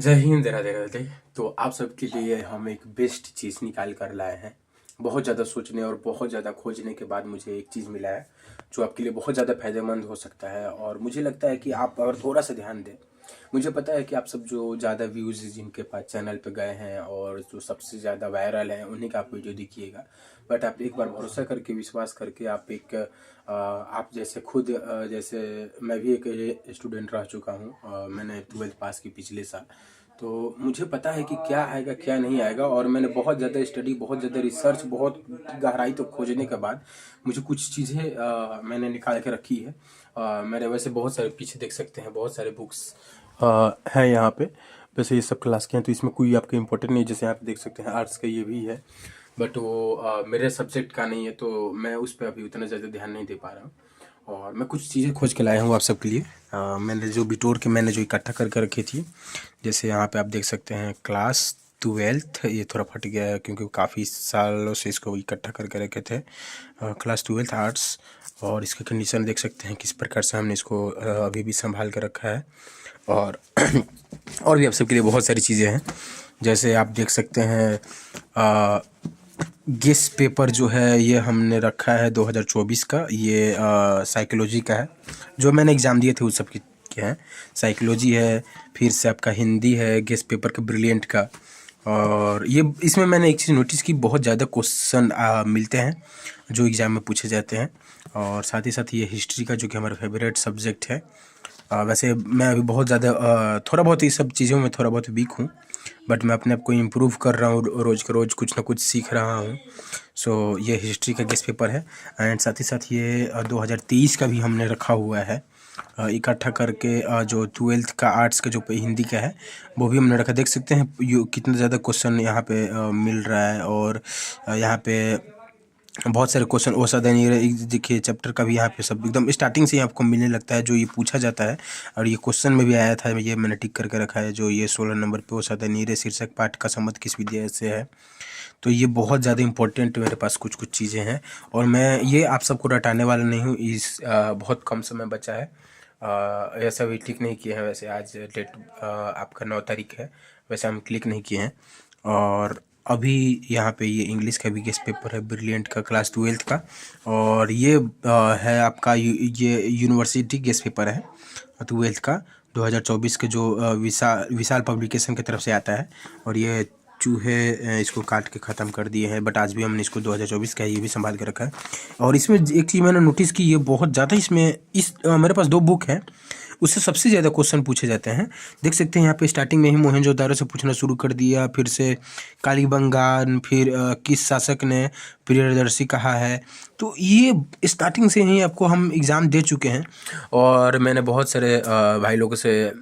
जय हिंद राधे राधे। तो आप सबके लिए हम एक बेस्ट चीज़ निकाल कर लाए हैं। बहुत ज़्यादा सोचने और बहुत ज़्यादा खोजने के बाद मुझे एक चीज़ मिला है जो आपके लिए बहुत ज़्यादा फायदेमंद हो सकता है। और मुझे लगता है कि आप अगर थोड़ा सा ध्यान दें, मुझे पता है कि आप सब जो ज़्यादा व्यूज़ जिनके पास चैनल पे गए हैं और जो सबसे ज़्यादा वायरल हैं उन्हीं का आप वीडियो देखिएगा। बट आप एक बार भरोसा करके, विश्वास करके आप आप जैसे खुद जैसे मैं भी एक स्टूडेंट रह चुका हूँ। मैंने 12th पास की पिछले साल। तो मुझे पता है कि क्या आएगा क्या नहीं आएगा, और मैंने बहुत ज़्यादा स्टडी, बहुत ज़्यादा रिसर्च, बहुत गहराई तक खोजने के बाद मुझे कुछ चीज़ें मैंने निकाल के रखी है। मेरे वैसे बहुत सारे पीछे देख सकते हैं, बहुत सारे बुक्स हैं यहाँ पे। वैसे ये सब क्लास के हैं तो इसमें कोई आपके इम्पोर्टेंट नहीं है। जैसे आप देख सकते हैं आर्ट्स का ये भी है, बट वो मेरे सब्जेक्ट का नहीं है, तो मैं उस पर अभी उतना ज़्यादा ध्यान नहीं दे पा रहा हूँ। और मैं कुछ चीज़ें खोज के लाया हूँ आप सबके लिए। मैंने जो बिटोर के मैंने जो इकट्ठा करके रखी थी, जैसे यहाँ पे आप देख सकते हैं क्लास 12th, ये थोड़ा फट गया है क्योंकि काफ़ी सालों से इसको इकट्ठा करके रखे थे। क्लास 12th आर्ट्स, और इसका कंडीशन देख सकते हैं किस प्रकार से हमने इसको अभी भी संभाल कर रखा है। और और भी आप सबके लिए बहुत सारी चीज़ें हैं। जैसे आप देख सकते हैं गेस पेपर जो है ये हमने रखा है 2024 का। ये साइकोलॉजी का है, जो मैंने एग्ज़ाम दिए थे उस सब के हैं। साइकोलॉजी है, फिर से आपका हिंदी है गेस पेपर का ब्रिलियंट का। और ये इसमें मैंने एक चीज़ नोटिस की, बहुत ज़्यादा क्वेश्चन मिलते हैं जो एग्ज़ाम में पूछे जाते हैं। और साथ ही साथ ये हिस्ट्री का, जो कि हमारा फेवरेट सब्जेक्ट है। वैसे मैं अभी बहुत ज़्यादा थोड़ा बहुत ये सब चीज़ों में थोड़ा बहुत वीक हूँ, बट मैं अपने आप को इम्प्रूव कर रहा हूँ, रोज़ के रोज़ कुछ ना कुछ सीख रहा हूँ। सो ये हिस्ट्री का गेस्ट पेपर है। एंड साथ ही साथ ये 2023 का भी हमने रखा हुआ है इकट्ठा करके। जो 12th का आर्ट्स का जो हिंदी का है वो भी हमने रखा। देख सकते हैं कितना ज़्यादा क्वेश्चन यहाँ पे मिल रहा है। और यहाँ पे बहुत सारे क्वेश्चन ओसा देखिए चैप्टर का भी यहाँ पे सब एकदम स्टार्टिंग से ही आपको मिलने लगता है जो ये पूछा जाता है। और ये क्वेश्चन में भी आया था, ये मैंने टिक करके रखा है, जो ये 16 नंबर पे ओसा शीर्षक पाठ का संबंध किस विद्या से है। तो ये बहुत ज़्यादा इंपॉर्टेंट मेरे पास कुछ कुछ चीज़ें हैं, और मैं ये आप सबको रटाने वाला नहीं हूँ। बहुत कम समय बचा है। ऐसा भी क्लिक नहीं किए हैं वैसे। आज डेट आपका 9 तारीख है, वैसे हम क्लिक नहीं किए हैं। और अभी यहाँ पे ये इंग्लिश का भी गेस्ट पेपर है ब्रिलियंट का, क्लास 12th का। और ये है आपका ये यूनिवर्सिटी गेस्ट पेपर है 12th का 2024 के, जो विशाल पब्लिकेशन की तरफ से आता है। और ये चूहे इसको काट के ख़त्म कर दिए हैं, बट आज भी हमने इसको 2024 का ये भी संभाल के रखा है। और इसमें एक चीज़ मैंने नोटिस की, ये बहुत ज़्यादा इसमें मेरे पास 2 बुक हैं, उससे सबसे ज़्यादा क्वेश्चन पूछे जाते हैं। देख सकते हैं यहाँ पे स्टार्टिंग में ही मोहनजोदारो से पूछना शुरू कर दिया, फिर से कालीबंगान, फिर किस शासक ने प्रियदर्शी कहा है। तो ये स्टार्टिंग से ही आपको हम एग्ज़ाम दे चुके हैं। और मैंने बहुत सारे भाई लोगों से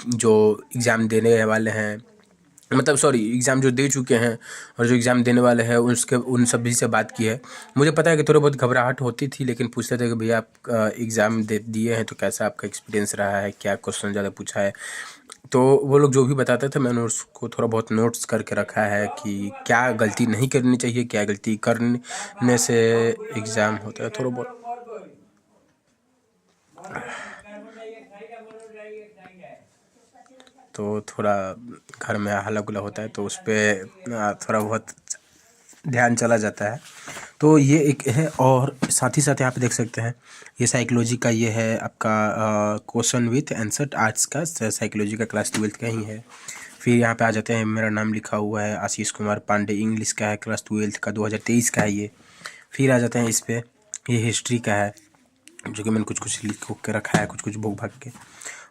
जो एग्ज़ाम देने वाले हैं, मतलब सॉरी एग्ज़ाम जो दे चुके हैं और जो एग्ज़ाम देने वाले हैं, उन सभी से बात की है। मुझे पता है कि थोड़ी बहुत घबराहट होती थी, लेकिन पूछते थे कि भैया आप एग्ज़ाम दिए हैं तो कैसा आपका एक्सपीरियंस रहा है, क्या क्वेश्चन ज़्यादा पूछा है। तो वो लोग जो भी बताते थे मैंने उसको थोड़ा बहुत नोट्स करके रखा है कि क्या गलती नहीं करनी चाहिए, क्या गलती करने से एग्ज़ाम होता है। थोड़ा बहुत तो थोड़ा घर में हल्ला गुल्ला होता है, तो उस पर थोड़ा बहुत ध्यान चला जाता है। तो ये एक है। और साथ ही साथ यहाँ पे देख सकते हैं ये साइकोलॉजी का, ये है आपका क्वेश्चन विथ आंसर, आर्ट्स का साइकोलॉजी का क्लास 12th का ही है। फिर यहाँ पे आ जाते हैं, मेरा नाम लिखा हुआ है आशीष कुमार पांडे, इंग्लिश का है, क्लास 12th का 2023 का है ये। फिर आ जाते हैं इस पर, ये हिस्ट्री का है, जो कि मैंने कुछ कुछ लिख के रखा है, कुछ कुछ बुक भाग के।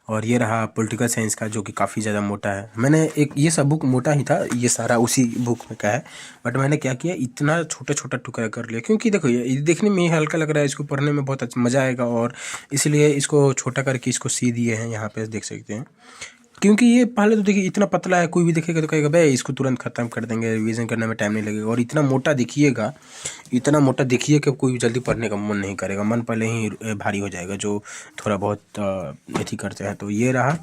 और ये रहा पॉलिटिकल साइंस का, जो कि काफ़ी ज़्यादा मोटा है। मैंने एक ये सब बुक मोटा ही था, ये सारा उसी बुक में का है, बट मैंने क्या किया, इतना छोटा छोटा टुकड़ा कर लिया, क्योंकि देखो ये देखने में ही हल्का लग रहा है, इसको पढ़ने में बहुत अच्छा मज़ा आएगा, और इसलिए इसको छोटा करके इसको सी दिए हैं। यहाँ पे देख सकते हैं, क्योंकि ये पहले तो देखिए इतना पतला है, कोई भी देखेगा तो कहेगा भाई इसको तुरंत ख़त्म कर देंगे, रिवीजन करने में टाइम नहीं लगेगा। और इतना मोटा देखिएगा, इतना मोटा देखिए कि कोई भी जल्दी पढ़ने का मन नहीं करेगा, मन पहले ही भारी हो जाएगा जो थोड़ा बहुत अथी करते हैं। तो ये रहा।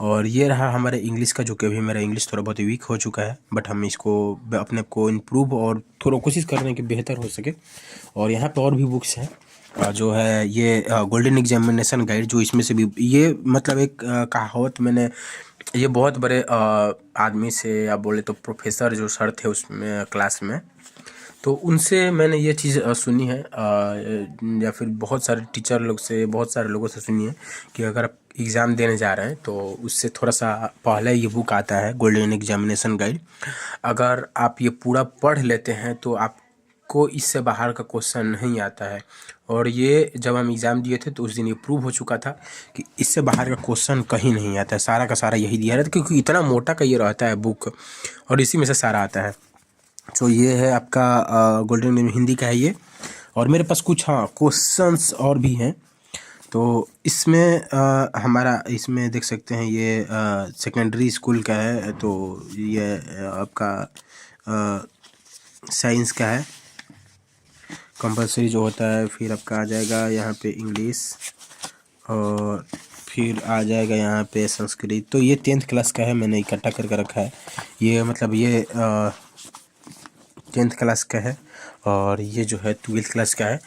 और ये रहा हमारे इंग्लिश का, जो कि अभी मेरा इंग्लिश थोड़ा बहुत वीक हो चुका है, बट हम इसको अपने आप को इम्प्रूव और थोड़ा कोशिश कर रहे हैं कि बेहतर हो सके। और यहाँ पे और भी बुक्स हैं, जो है ये गोल्डन एग्जामिनेशन गाइड, जो इसमें से भी ये मतलब एक कहावत मैंने ये बहुत बड़े आदमी से या बोले तो प्रोफेसर जो सर थे उसमें क्लास में, तो उनसे मैंने ये चीज़ सुनी है, या फिर बहुत सारे टीचर लोग से, बहुत सारे लोगों से सुनी है कि अगर आप एग्ज़ाम देने जा रहे हैं तो उससे थोड़ा सा पहले ये बुक आता है, गोल्डन एग्जामिनेशन गाइड। अगर आप ये पूरा पढ़ लेते हैं तो आपको इससे बाहर का क्वेश्चन नहीं आता है। और ये जब हम एग्ज़ाम दिए थे तो उस दिन ये प्रूव हो चुका था कि इससे बाहर का क्वेश्चन कहीं नहीं आता है, सारा का सारा यही दिया रहता है, क्योंकि इतना मोटा का ये रहता है बुक, और इसी में से सारा आता है। तो ये है आपका गोल्डन हिंदी का है ये। और मेरे पास कुछ क्वेश्चंस और भी हैं। तो इसमें हमारा इसमें देख सकते हैं ये सेकेंडरी स्कूल का है, तो ये आपका साइंस का है कंपलसरी जो होता है। फिर आपका आ जाएगा यहाँ पे इंग्लिश, और फिर आ जाएगा यहाँ पे संस्कृत। तो ये 10th क्लास का है, मैंने इकट्ठा करके रखा है। ये मतलब ये 10th क्लास का है, और ये जो है 12th क्लास का है।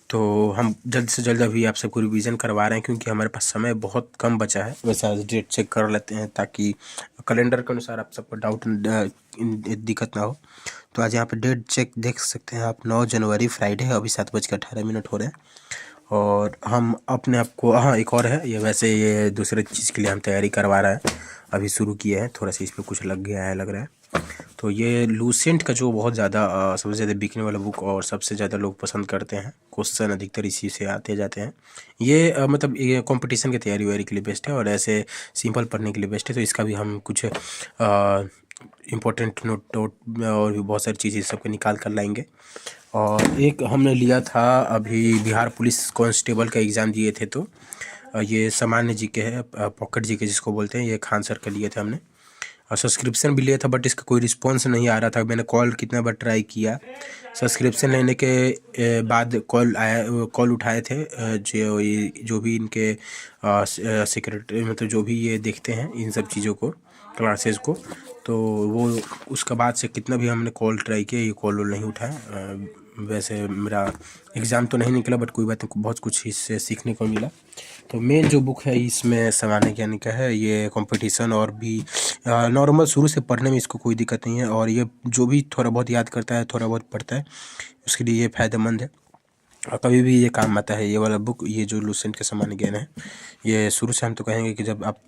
तो हम जल्द से जल्द अभी आप सबको रिवीजन करवा रहे हैं, क्योंकि हमारे पास समय बहुत कम बचा है। वैसे आज डेट चेक कर लेते हैं ताकि कैलेंडर के अनुसार आप सबको डाउट दिक्कत ना हो। तो आज यहाँ पे डेट चेक देख सकते हैं आप, 9 जनवरी फ्राइडे है, अभी 7:18 हो रहे हैं। और हम अपने आप को, हाँ एक और है ये, वैसे ये दूसरे चीज़ के लिए हम तैयारी करवा रहे हैं, अभी शुरू किए हैं, थोड़ा सा इस पर कुछ लग गया है लग रहा है। तो ये लूसेंट का जो बहुत ज़्यादा सबसे ज़्यादा बिकने वाला बुक, और सबसे ज़्यादा लोग पसंद करते हैं, क्वेश्चन अधिकतर इसी से आते जाते हैं। ये मतलब ये कंपटीशन की तैयारी वैयारी के लिए बेस्ट है, और ऐसे सिंपल पढ़ने के लिए बेस्ट है। तो इसका भी हम कुछ इम्पोर्टेंट नोट और भी बहुत सारी चीज़ें सबके निकाल कर लाएंगे। और एक हमने लिया था अभी, बिहार पुलिस कांस्टेबल का एग्ज़ाम दिए थे, तो ये सामान्य जीके है, पॉकेट जीके जिसको बोलते हैं, ये खान सर का लिए थे हमने। और सब्सक्रिप्शन भी लिया था, बट इसका कोई रिस्पॉन्स नहीं आ रहा था। मैंने कॉल कितना बार ट्राई किया, सब्सक्रिप्शन लेने के बाद कॉल आया, कॉल उठाए थे जो भी इनके सेक्रेटरी, मतलब जो भी ये देखते हैं इन सब चीज़ों को, क्लासेस को, तो वो उसके बाद से कितना भी हमने कॉल ट्राई किया, ये कॉल नहीं उठाया। वैसे मेरा एग्ज़ाम तो नहीं निकला, बट कोई बात नहीं, बहुत कुछ इससे सीखने को मिला। तो मेन जो बुक है इसमें सामान्य ज्ञान का है, ये कंपटीशन और भी नॉर्मल शुरू से पढ़ने में इसको कोई दिक्कत नहीं है। और ये जो भी थोड़ा बहुत याद करता है, थोड़ा बहुत पढ़ता है, उसके लिए ये फ़ायदेमंद है, और कभी भी ये काम आता है ये वाला बुक। ये जो लूसेंट के सामान्य ज्ञान है, ये शुरू से हम तो कहेंगे कि जब आप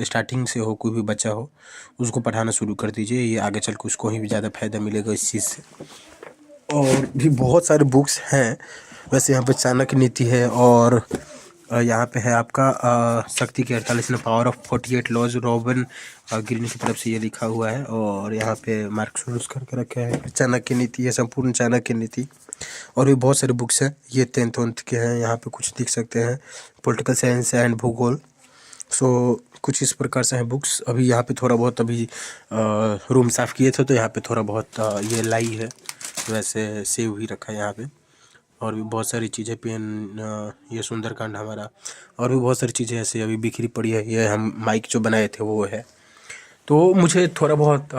स्टार्टिंग से हो, कोई भी बच्चा हो, उसको पढ़ाना शुरू कर दीजिए, ये आगे चल के उसको ही भी ज़्यादा फ़ायदा मिलेगा इस चीज़ से। और भी बहुत सारे बुक्स हैं, वैसे यहाँ पे चाणक्य नीति है, और यहाँ पे है आपका शक्ति के 48 में power of 48 laws, Robin Greene की तरफ से ये लिखा हुआ है। और यहाँ पे मार्क्स करके रखे हैं, चाणक्य नीति है, संपूर्ण चाणक्य नीति। और भी बहुत सारे बुक्स हैं, ये 10th के हैं, यहाँ पे कुछ दिख सकते हैं, पॉलिटिकल साइंस एंड भूगोल। सो कुछ इस प्रकार से हैं बुक्स। अभी यहाँ पे थोड़ा बहुत अभी रूम साफ़ किए थे, तो यहाँ पे थोड़ा बहुत ये लाई है, वैसे सेव ही रखा है यहाँ पे। और भी बहुत सारी चीज़ें, पेन, ये सुंदरकांड हमारा, और भी बहुत सारी चीज़ें ऐसे अभी बिखरी पड़ी है। ये हम माइक जो बनाए थे वो है। तो मुझे थोड़ा बहुत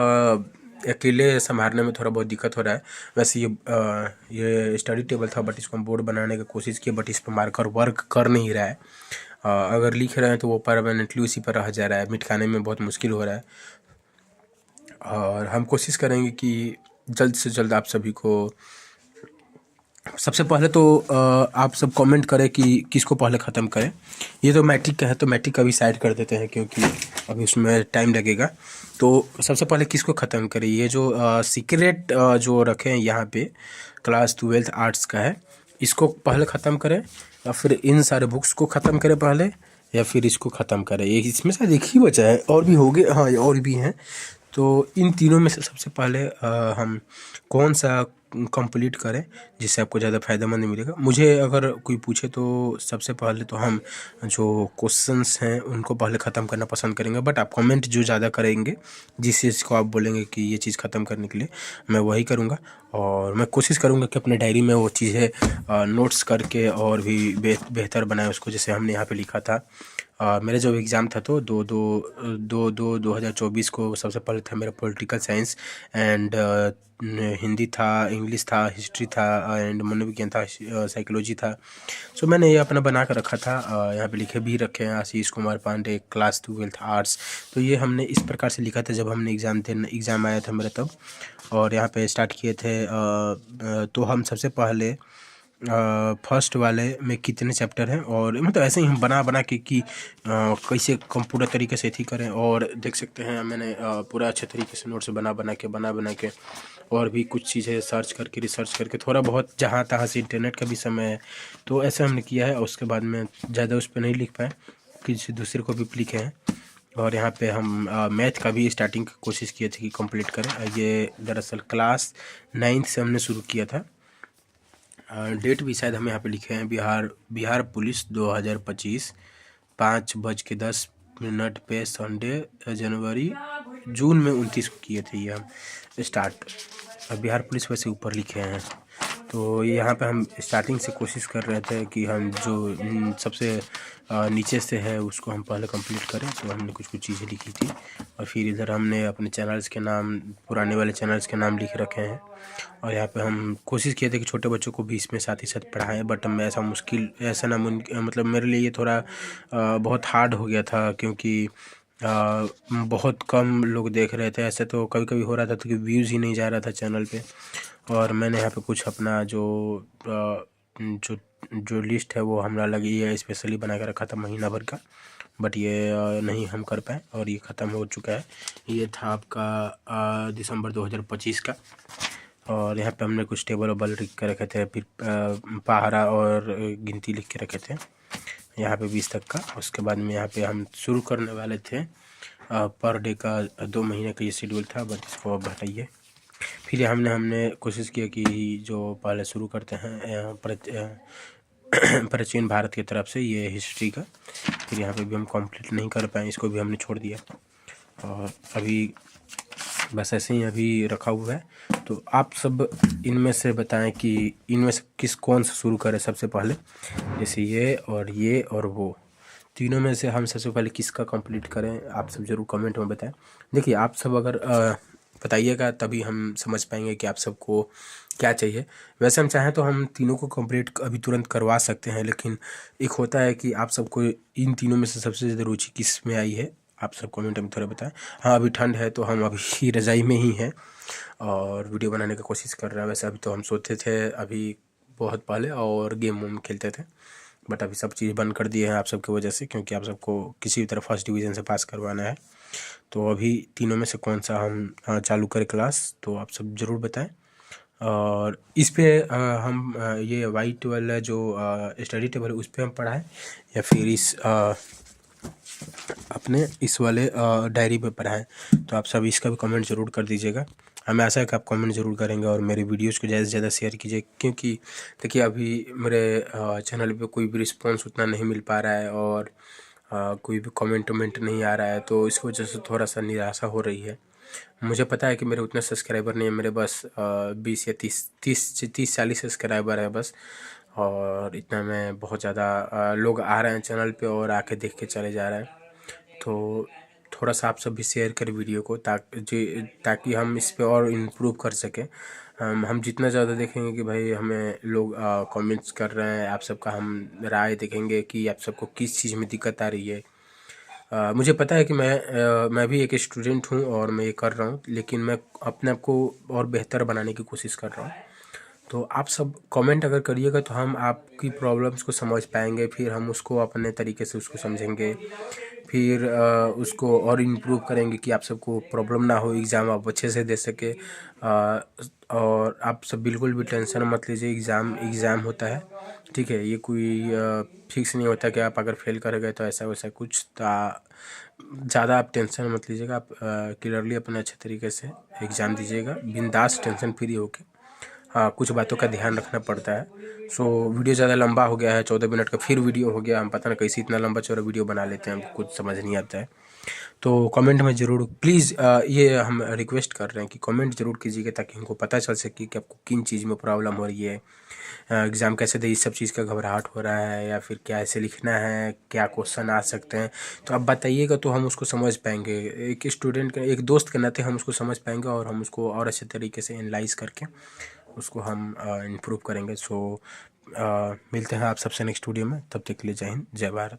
अकेले संभालने में थोड़ा बहुत दिक्कत हो रहा है। वैसे ये स्टडी टेबल था, बट इसको हम बोर्ड बनाने की कोशिश की, बट इस पर मार्कर वर्क कर नहीं रहा है। अगर लिख रहे हैं तो वो परमानेंटली उसी पर रह जा रहा है, मिटाने में बहुत मुश्किल हो रहा है। और हम कोशिश करेंगे कि जल्द से जल्द आप सभी को, सबसे पहले तो आप सब कमेंट करें कि किसको पहले ख़त्म करें। ये तो मैट्रिक का है, तो मैट्रिक का भी साइड कर देते हैं, क्योंकि अभी उसमें टाइम लगेगा। तो सबसे पहले किसको ख़त्म करें, ये जो सीक्रेट जो रखे हैं यहाँ पे, क्लास 12th आर्ट्स का है, इसको पहले ख़त्म करें, या फिर इन सारे बुक्स को ख़त्म करें पहले, या फिर इसको ख़त्म करें। ये इसमें शायद एक ही बचा है, और भी हो गए, हाँ और भी हैं। तो इन तीनों में से सबसे पहले हम कौन सा कंप्लीट करें जिससे आपको ज़्यादा फ़ायदेमंद मिलेगा। मुझे अगर कोई पूछे तो सबसे पहले तो हम जो क्वेश्चंस हैं उनको पहले ख़त्म करना पसंद करेंगे, बट आप कमेंट जो ज़्यादा करेंगे, जिस चीज़ को आप बोलेंगे कि ये चीज़ ख़त्म करने के लिए, मैं वही करूँगा। और मैं कोशिश करूँगा कि अपने डायरी में वो चीज़ें नोट्स करके और भी बेहतर बनाए उसको, जैसे हमने यहाँ पर लिखा था मेरा जब एग्ज़ाम था तो 2024 को सबसे पहले था मेरा पॉलिटिकल साइंस एंड हिंदी था, इंग्लिश था, हिस्ट्री था एंड मनोविज्ञान था, साइकोलॉजी था। सो मैंने ये अपना बना कर रखा था। यहाँ पे लिखे भी रखे हैं Ashish Kumar Pandey, class 12th arts. तो ये हमने इस प्रकार से लिखा था जब हमने एग्ज़ाम आया था मेरा तब। और यहाँ पे स्टार्ट किए थे तो हम सबसे पहले फर्स्ट वाले में कितने चैप्टर हैं और मतलब ऐसे ही हम बना बना के कि कैसे कम पूरा तरीके से थी करें। और देख सकते हैं मैंने पूरा अच्छे तरीके से नोट्स बना बना के और भी कुछ चीज़ें सर्च करके रिसर्च करके थोड़ा बहुत जहाँ तहाँ से इंटरनेट का भी समय है तो ऐसा हमने किया है। और उसके बाद में ज़्यादा उस पर नहीं लिख पाए, किसी दूसरे को भी लिखे हैं। और यहाँ पे हम मैथ का भी स्टार्टिंग की कोशिश किए थे कि कंप्लीट करें। ये दरअसल क्लास 9th से हमने शुरू किया था। डेट भी शायद हम यहाँ पे लिखे हैं, बिहार पुलिस 2025 5:10 पे संडे जून में 29 को किए थे ये हम स्टार्ट। बिहार पुलिस वैसे ऊपर लिखे हैं। तो यहाँ पे हम स्टार्टिंग से कोशिश कर रहे थे कि हम जो सबसे नीचे से है उसको हम पहले कंप्लीट करें। तो हमने कुछ चीज़ें लिखी थी और फिर इधर हमने अपने चैनल्स के नाम, पुराने वाले चैनल्स के नाम लिख रखे हैं। और यहाँ पे हम कोशिश किए थे कि छोटे बच्चों को भी इसमें साथ ही साथ पढ़ाएं, बट मैं ऐसा ना मतलब मेरे लिए ये थोड़ा बहुत हार्ड हो गया था क्योंकि बहुत कम लोग देख रहे थे। ऐसे तो कभी कभी हो रहा था तो कि व्यूज़ ही नहीं जा रहा था चैनल पे। और मैंने यहाँ पे कुछ अपना जो लिस्ट है वो हमरा लगी है स्पेशली बना के रखा था महीना भर का, बट ये नहीं हम कर पाए और ये ख़त्म हो चुका है। ये था आपका दिसंबर 2025 का। और यहाँ पे हमने कुछ टेबल वेबल लिख के रखे थे, फिर पहाड़ा और गिनती लिख के रखे थे यहाँ पे 20 तक का। उसके बाद में यहाँ पे हम शुरू करने वाले थे पर डे का 2 महीने का ये शेड्यूल था, बट इसको अब हटाइए। फिर हमने कोशिश किया कि जो पहले शुरू करते हैं प्राचीन भारत की तरफ से ये हिस्ट्री का, फिर यहाँ पे भी हम कंप्लीट नहीं कर पाए, इसको भी हमने छोड़ दिया। और अभी बस ऐसे ही अभी रखा हुआ है। तो आप सब इनमें से बताएं कि इनमें से कौन सा शुरू करें सबसे पहले, जैसे ये और वो तीनों में से हम सबसे पहले किसका कंप्लीट करें, आप सब ज़रूर कमेंट में बताएं। देखिए आप सब अगर बताइएगा तभी हम समझ पाएंगे कि आप सबको क्या चाहिए। वैसे हम चाहें तो हम तीनों को कंप्लीट अभी तुरंत करवा सकते हैं, लेकिन एक होता है कि आप सबको इन तीनों में से सबसे ज़्यादा रुचि किस में आई है, आप सब कमेंट में थोड़ा बताएं। हाँ अभी ठंड है तो हम अभी रज़ाई में ही हैं और वीडियो बनाने की कोशिश कर रहे हैं। वैसे अभी तो हम सोते थे अभी बहुत पहले और गेम वूम खेलते थे, बट अभी सब चीज़ बंद कर दिए हैं आप सबकी वजह से, क्योंकि आप सबको किसी भी तरह फर्स्ट डिवीज़न से पास करवाना है। तो अभी तीनों में से कौन सा हम चालू करें क्लास, तो आप सब ज़रूर बताएं। और इस पे हम ये वाइट वाला जो स्टडी टेबल है उस पर हम पढ़ाएं या फिर अपने इस वाले डायरी पे पढ़ाएं। तो आप सब इसका भी कमेंट ज़रूर कर दीजिएगा। हमें आशा है कि आप कमेंट ज़रूर करेंगे और मेरे वीडियोस को ज़्यादा से ज़्यादा शेयर कीजिए, क्योंकि देखिए अभी मेरे चैनल पे कोई भी रिस्पांस उतना नहीं मिल पा रहा है और कोई भी कमेंट वमेंट नहीं आ रहा है, तो इस वजह से थोड़ा सा निराशा हो रही है। मुझे पता है कि मेरे उतने सब्सक्राइबर नहीं है, मेरे बस 20 या 30-40 सब्सक्राइबर है बस। और इतना में बहुत ज़्यादा लोग आ रहे हैं चैनल पे और आके देख के चले जा रहे हैं। तो थोड़ा सा आप सब भी शेयर करें वीडियो को ताकि हम इस पे और इम्प्रूव कर सकें। हम जितना ज़्यादा देखेंगे कि भाई हमें लोग कमेंट्स कर रहे हैं, आप सबका हम राय देखेंगे कि आप सबको किस चीज़ में दिक्कत आ रही है। मुझे पता है कि मैं भी एक स्टूडेंट हूँ और मैं ये कर रहा हूँ, लेकिन मैं अपने आप को और बेहतर बनाने की कोशिश कर रहा हूँ। तो आप सब कमेंट अगर करिएगा तो हम आपकी प्रॉब्लम्स को समझ पाएंगे, फिर हम उसको अपने तरीके से उसको समझेंगे, फिर उसको और इम्प्रूव करेंगे कि आप सबको प्रॉब्लम ना हो, एग्ज़ाम आप अच्छे से दे सके। और आप सब बिल्कुल भी टेंशन मत लीजिए, एग्ज़ाम होता है, ठीक है। ये कोई फिक्स नहीं होता कि आप अगर फेल कर गए तो ऐसा वैसा कुछ। ज़्यादा आप टेंशन मत लीजिएगा, आप क्लियरली अपने अच्छे तरीके से एग्ज़ाम दीजिएगा बिंदास टेंशन फ्री होके। कुछ बातों का ध्यान रखना पड़ता है। सो वीडियो ज़्यादा लंबा हो गया है, 14 मिनट का फिर वीडियो हो गया। हम पता नहीं कैसे इतना लंबा चौड़ा वीडियो बना लेते हैं, हमको कुछ समझ नहीं आता है। तो कमेंट में ज़रूर प्लीज़ ये हम रिक्वेस्ट कर रहे हैं कि कमेंट ज़रूर कीजिएगा, ताकि हमको पता चल सके कि आपको किन चीज़ में प्रॉब्लम हो रही है, एग्ज़ाम कैसे दे, इस सब चीज़ का घबराहट हो रहा है, या फिर क्या ऐसे लिखना है, क्या क्वेश्चन आ सकते हैं। तो आप बताइएगा तो हम उसको समझ पाएंगे, एक स्टूडेंट के, एक दोस्त के नाते हम उसको समझ पाएंगे, और हम उसको और अच्छे तरीके से एनालाइज करके उसको हम इम्प्रूव करेंगे। सो मिलते हैं आप सबसे नेक्स्ट वीडियो में, तब तक के लिए जय हिंद, जय भारत।